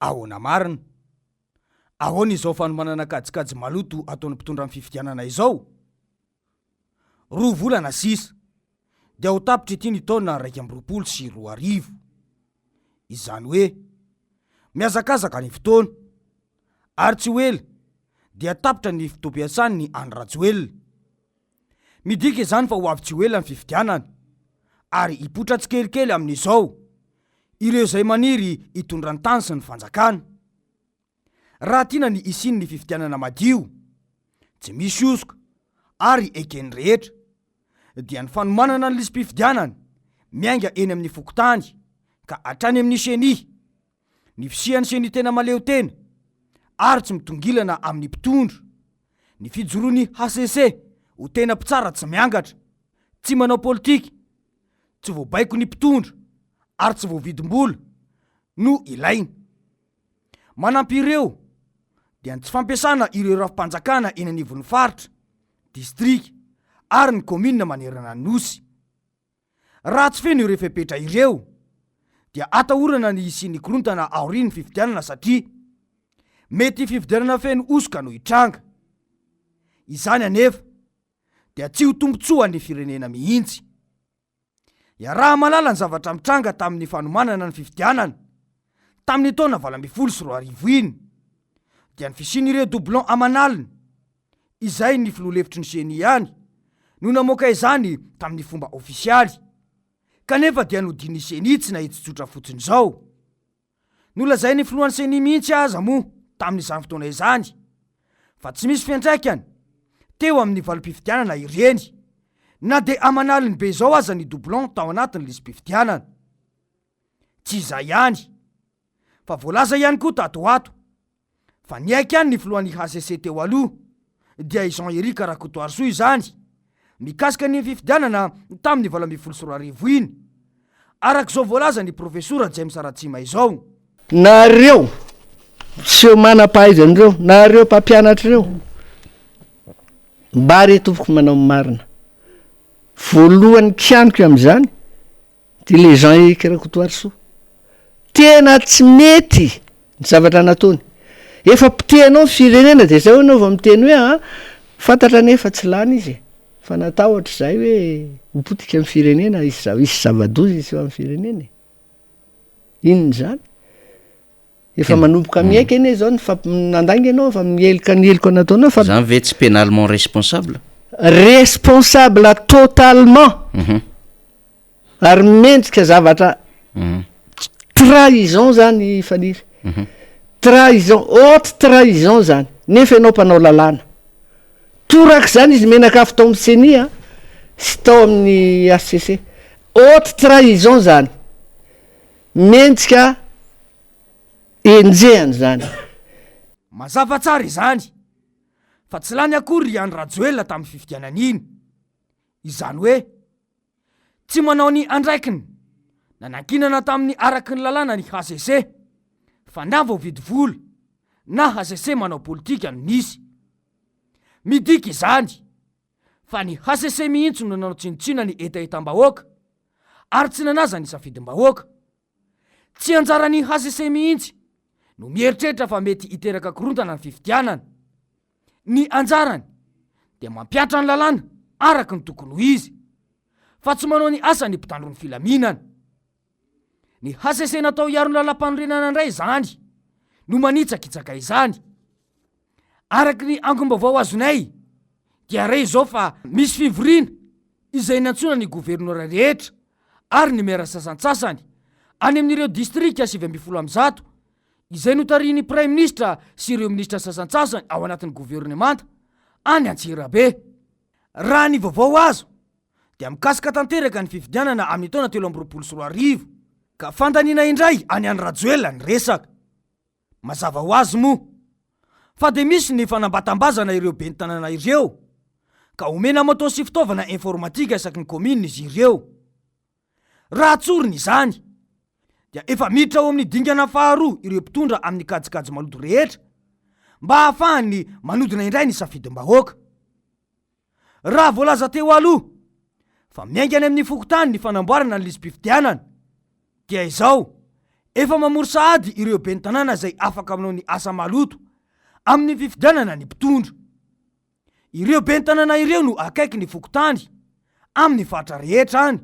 Ahoana Marina Ahoana Izao Fanomanana Kajikajy Maloto Ataon'Ny Mpitondra amin'ny fifidianana izao. 2 volana sisa dia ho tapitra ity ny taona 2024. Izany hoe miazakazaka ny fotoana ary tsy hoela dia tapitra ny fotoam-piasany ny andro rajoelona. Midika izany fa ho avy tsy hoela ny fifidianana ary hipotra tsikelikely amin'izao ireo izay maniry hitondra ny tany sy ny fanjakana. Raha tiana ny isiny ny fifidianana madio, tsy misy osoka ary ekeny rehetra, dia ny fanomanana ny lisam-pifidianana miainga eny amin'ny fokotany ka hatrany amin'ny seny, ny fisian'ny seny tena maleo tena ary tsy mitongilana amin'ny mpitondra, ny fijoroany HCC ho tena mpitsara tsy miangatra, tsy manao politika, tsy voabaiko ny mpitondra ary tsy voavidim-bola no ilaina. Manampy ireo dia ny tsy fampiasana ireo rafim-panjakana eny anivon'ny faritra, distrika ary ny komina manerana ny nosy. Raha tsy feno ireo fepetra ireo dia atahorana ny isian'ny korontana aorian'ny fifidianana satria mety fifidianana feno osoka no hitranga. Izany anefa dia tsy ho tombontsoa ny firenena mihitsy. Raha malala ny zavatra mitranga tamin'ny fanomanana ny fifidianana tamin'ny taona 2024 iny dia ny fisian'ireo doublon aman'alina izay ny filoha-levitry ny seny ihany no namoaka izany tamin'ny fomba ofisialy, kanefa dia nodiny seny tsy nahitsitsotra fotsiny izao. Nolazay ny filohan'ny seny mihitsy aza moa tamin'izany fotoana izany fa tsy misy fiantraikany teo amin'ny valim-pifidianana ireny, na de aman'aliny be izao aza ny doublon tao anatin'ny lisam-pifidianana. Tsy izay ihany fa voalaza ihany koa tatoato fa niaiky ihany ny filohan'ny HCC teo aloha dia Izao Rakotoarisoa izany mikasika ny fifidianana tamin'ny 2024 iny, arak'izao voalaza ny profesora James Ratsima izao. Nareo tsy manam-pahaizan'ireo, nareo mpampianatra ireo mba retovoko manao marina. Voalohany kianiko amin'izany dia le Izao Rakotoarisoa tena tsy mety ny zavatra nataony. Efa pitenao firenena dia zay anao vao miteny hoe fantatra nefa tsy lany izy, fa natao ohatr'izay hoe mipotika amin'ny firenena, isy zava-doza izy eo amin'ny firenena. Inona zany? Efa manomboka miaika eny zao nandangy ianao fa mielika nataonao fa zany ve tsy pénalement responsable? Responsable totalement. Ary mendrika zavatra trahison zany faniry. Trahison, haute trahison zany, nefa ianao mpanao lalàna. Toraka zany izy menakafo tao amin'ny senia sy tao amin'ny HCC. Haute trahison zany, mendrika enjehany zany. Mazava tsara izany fa tsy lany akory andro rajoelona tamin'ny fifidianana iny. Izany hoe tsy manao ny andraikiny nanankinana tamin'ny araky ny lalàna ny HCC, fa na vao vidy vola na HCC manao politika no nisy. Midika izany fa ny HCC mihitsy no nanao tsinontsina ny etaetam-bahoaka ary tsy nanaza ny safidim-bahoaka. Tsy anjaran'ny HCC mihitsy no mieritreritra fa mety hiteraka korontana ny fifidianana. Ny anjarany dia mampiatra ny lalàna araky ny tokony ho izy, fa tsy manao ny asa ny mpitandro ny filaminana. Ny HCC natao hiaro ny lalam-panorenana indray zany no manitsakitsaka izany. Araky ny angom-baovao azonay dia ray izao fa misy fivoriana izay nantsona ny gouvernoura rehetra ary ny mera sasantsasany any amin'ireo distrika 700 izay notarian'ny prime ministra sy ireo ministra sasantsasany ao anatin'ny gouvernemanta any Antsirabe. Raha ny vaovao azo dia mikasika tanteraka ny fifidianana amin'ny taona 2024 ka fandaniana indray any rajoelona ny resaka. Mazava ho azy moa fa de misy ny fanambatambazana ireo bentanana ireo ka omena moto sy fitaovana informatika isaky ny komina izy ireo. Raha tsoriny izany dia efa miditra ao amin'ny dingana faharoa ireo mpitondra amin'ny Kajikajy Maloto rehetra mba hahafahany manodina indray ny safidim-bahoaka. Raha voalaza teo aloha fa miaingany amin'ny fokotany ny fanamboarana ny lisam-pifidianana dia izao efa mamory sahady ireo ben'ny tanàna zay afaka aminao ny asa maloto amin'ny fifidianana ny mpitondra. Ireo ben'ny tanàna ireo no akaiky ny fokotany amin'ny fatra rehetra any,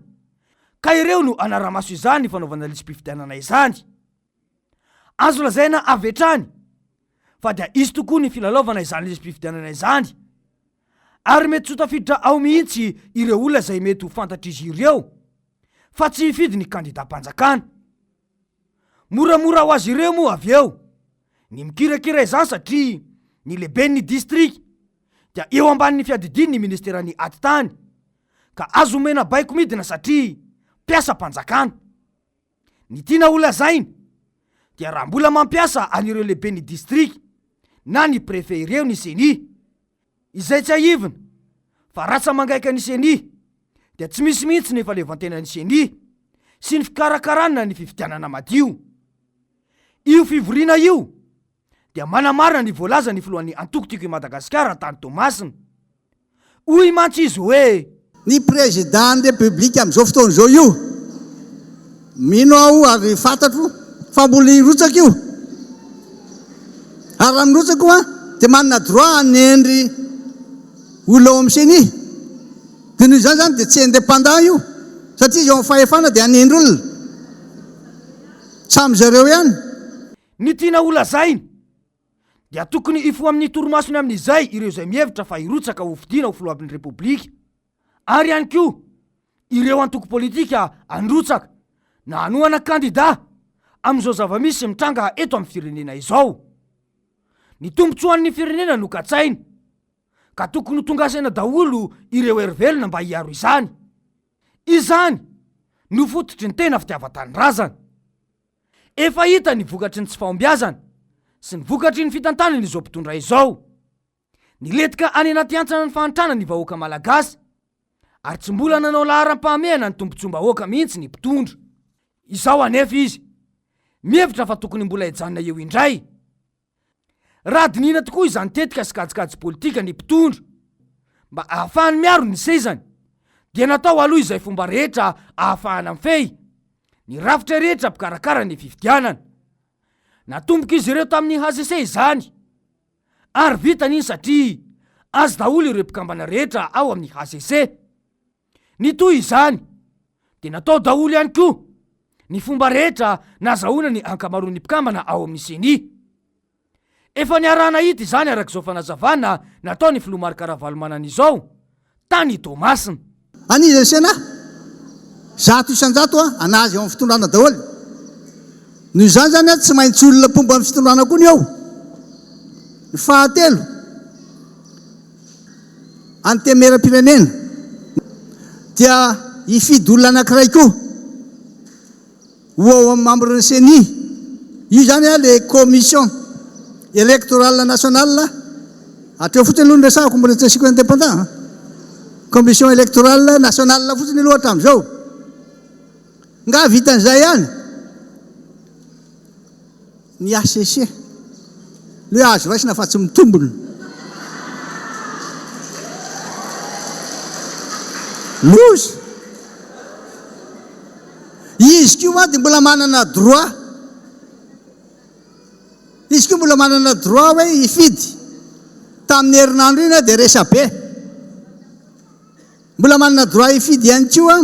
ka ireo no anaramaso izany fanaovana lisam-pifidianana izany. Azo lazaina avetrany fa dia izy tokoa ny filalaovana izany lisam-pifidianana izany, ary mety tsy tafiditra ao mihitsy ireo olona zay mety ho fantatr'izy ireo fa tsy hifidy ny kandidam-panjakana. Moramora ho azy ireo moa avy eo ny mikirakira izany satria ny lehiben'ny distrik dia eo ambanin'ny fiadidiny ny ministerany atitany, ka azo mena baiko midina satria mpiasa mpanjakana. Ny tiana olona zainy dia raha mbola mampiasa an'ireo lehiben'ny distrik na ny prefet ireo ny seni, izay tsy aivina fa ratsa mangaika ny seni dia tsy misy mihitsy ny faleovantena ny seni sy ny fikarakarana ny fifidianana madio. Io fivoriana io dia manamarina ny voalaza ny filohan'ny antokotiko i Madagasikara tany Tomasina. Hoy mantsy izy hoe ny président de république am'izao fotoana izao io, mino aho ary fantatro fa mbola hirotsaka io, ary raha mirotsaka koa dia manana droit hanendry olona ao amin'ny seni. Dia noho izany zany dia tsy indépendant io satria izy ao amin'ny fahefana dia hanendry olona samy zareo ihany. ny tiana olona zainy dia tokony ifo amin'ny toromasony amin'izay ireo zay mihevitra fa hirotsaka ho fidiana ho filohan'ny repoblika, ary ihany koa ireo antoko politika androtsaka na hanohana kandida amin'izao zava-misy mitranga eto amin'ny firenena izao. Ny tombotsoan'ny firenena no katsainy, ka tokony tongasaina daholo ireo heryvelona mba hiaro izany. Izany no fototry ny tena fitiavan-tanindrazana. Efa hita ny vokatry ny tsy fahombiazana sy ny vokatry ny fitantanany izao mpitondra izao. Niletika any anaty antsana ny fahantrana ny vahoaka malagasy, ary tsy mbola nanao laharam-pahamehana ny tombontsom-bahoaka mihitsy ny mpitondra. Izao anefa izy mihevitra fa tokony mbola hijanona eo indray. Raha dinina tokoa izany tetika sy kajikajy politika ny mpitondra mba ahafahany miaro ny sezany, dia natao aloha izay fomba rehetra ahafahana mifehy ny rafitra rehetra mpikarakara ny fifidianana. Natomboka izy ireo tamin'ny HCC izany, ary vitany iny satria azy daholo ireo mpikambana rehetra ao amin'ny HCC. Ny toy izany dia natao daholo ihany koa ny fomba rehetra nazahoana ny ankamaroan'ny mpikambana ao amin'ny seni. Efa niarahana hita izany arak'izao fanazavana nataony filomarin-karavalomanana izao tany Tomasina. Aniza sena 100% anazy ao amin'ny fitondrana daholo. Noho izany zany tsy maintsy olona mpomba amin'ny fitondrana koa ny ao. Ny fahatelo, antemeram-pirenena dia hifidy olona anankiray koa ho ao amin'ny membre seni. Io zany le commission électorale nationale, atreo fotsiny aloha ny resahako mbola tsy asiko indépendant. Commission électorale nationale fotsiny aloha hatramin'izao. Nga vitan'izay ihany ny ACC le azo raisina fa tsy mitombona. Lozy izy koa dia mbola manana droit, izy koa mbola manana droit hoe hifidy. Tamin'ny herinandro iny dia resa be, mbola manana droit hifidy ihany koa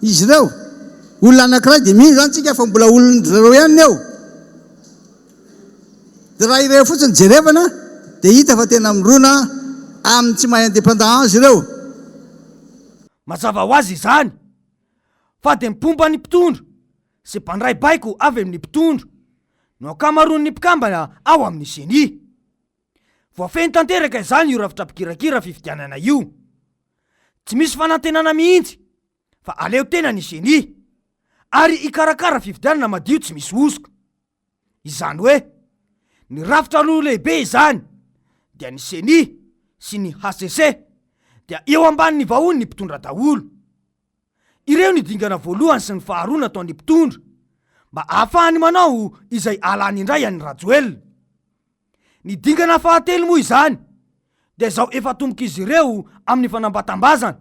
izy ireo. Olona anankiray dia mino zany tsika fa mbola olona zareo ihany eo. Dia raha ireo fotsiny jerevana dia hita fa tena mirona amin'ny tsy mahay indépendant azy ireo. Mazava ho azy izany fa dia mipomba ny mpitondra sy mpandray baiko avy amin'ny mpitondra no ankamaroan'ny mpikambana ao amin'ny seni. Voafeny tanteraka izany io rafitra mpikirakira fifidianana io. Tsy misy fanantenana mihitsy fa aleo tena ny seni ary ikarakara fifidianana madio tsy misy osoka. Izany hoe ny rafitra roa lehibe izany dia ny seni sy ny HCC dia eo ambanin'ny vahony ny mpitondra daholo. Ireo ny dingana voalohany sy ny faharoa nataon'ny mpitondra mba ahafahany manao izay alany indray any rajoelona. Ny dingana fahatelo moa izany dia izao efa tomboka izy ireo amin'ny fanambatambazana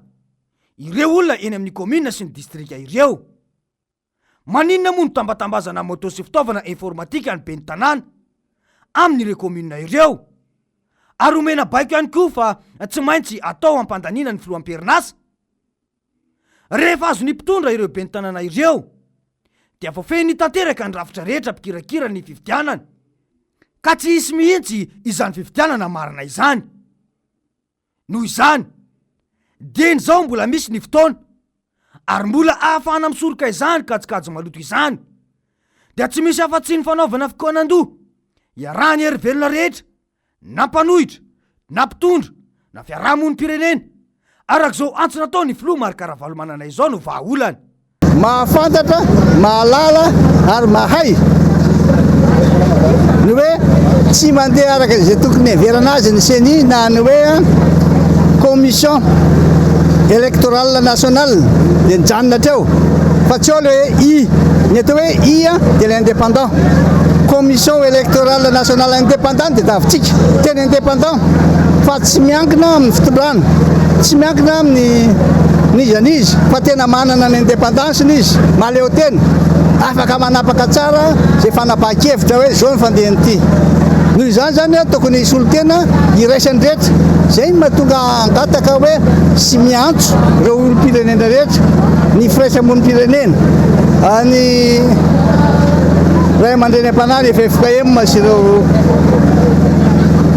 ireo olona eny amin'ny komina sy ny distrika ireo. Maninona moa no tambatambazana moto sy fitaovana informatika ny ben'ny tanàna amin'ireo komina ireo, ary omena baiko ihany koa fa tsy maintsy atao ampandaniana ny filoam-perinasa. Rehefa azony mpitondra ireo ben'ny tanàna ireo dia voafehiny tanteraka ny rafitra rehetra mpikirakira ny fifidianana, ka tsy hisy mihitsy izany fifidianana marina izany. Noho izany dia izao mbola misy ny fotoana ary mbola ahafahana misoroka izany kajikajy maloto izany, dia tsy misy afa-tsy ny fanaovana fikoanandoha iarahany hery velona rehetra, na mpanohitra, na mpitondra, na fiarahamonim-pirenena, arak'izao antso natao ny filoha Fanomanana izao no vahaolana. Mahafantatra, mahalala ary mahay ny hoe tsy mandeha araka izay tokony heverana azy ny CENI na ny hoe commission électorale nationale dia nijanona treo, fa tsy ao le hoe i ny atao hoe i dia l'indépendant. Commission électorale nationale indépendante dia davitsika tena indépendant fa tsy miankina amin'ny fitondrana, tsy miankina amin'ny izy fa tena manana ny indépendance izy, maleo tena afaka manapaka tsara zay fanapahan-kevitra hoe zao ny fandehan'ity. Noho izany zany tokony hisolo tena iraisany rehetra, zay mahatonga angataka hoe sy miantso ireo olom-pirenena rehetra, ny firaisamonim-pirenena, any ray aman-dreny am-panahy efa efoka emma sy ireo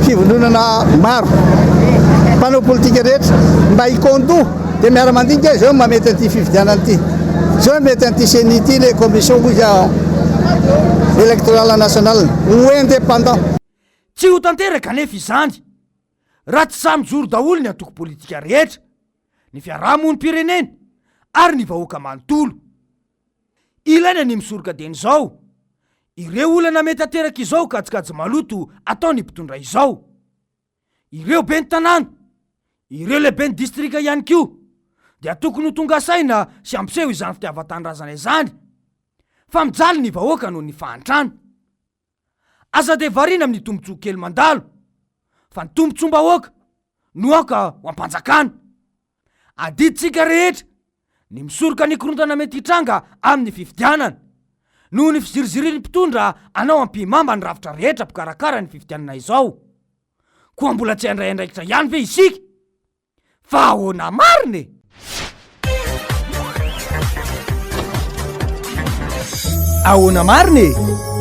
fivondronana maro mpanao politika rehetra mba hikondoha dia miara-mandinika zao mamety an'ity fifidianana ity, zao mety an'ity CENI ity le commission électorale nationale ou indépendant. Tsy ho tanteraka anefa izany raha tsy samy joro daholo ny antoko politika rehetra, ny fiarahamonim-pirenena ary ny vahoaka manontolo. Ilaina ny misoroka dieny izao ireo olana mety ateraka izao kajikajy maloto ataon'ny mpitondra izao, ireo ben'ny tanàna, ireo lehibe ny distrika ihany koa, dia tokony ho tonga saina sy ampiseho izany fitiavan-tanindrazana izany fa mijaly ny vahoaka noho ny fahantrana. Aza dia variana amin'ny tombontsoa kely mandalo fa ny tombontsoam-bahoaka no aoka ho ampanjakana. Adiditsika rehetra ny misoroka ny korontana mety hitranga amin'ny fifidianana noho ny fiziriziriny mpitondra anao ampimamba ny rafitra rehetra mpikarakara ny fifidianana izao. Koa mbola tsy handray andraikitra ihany ve isika fa ahoana marina e! Ahoana marina e!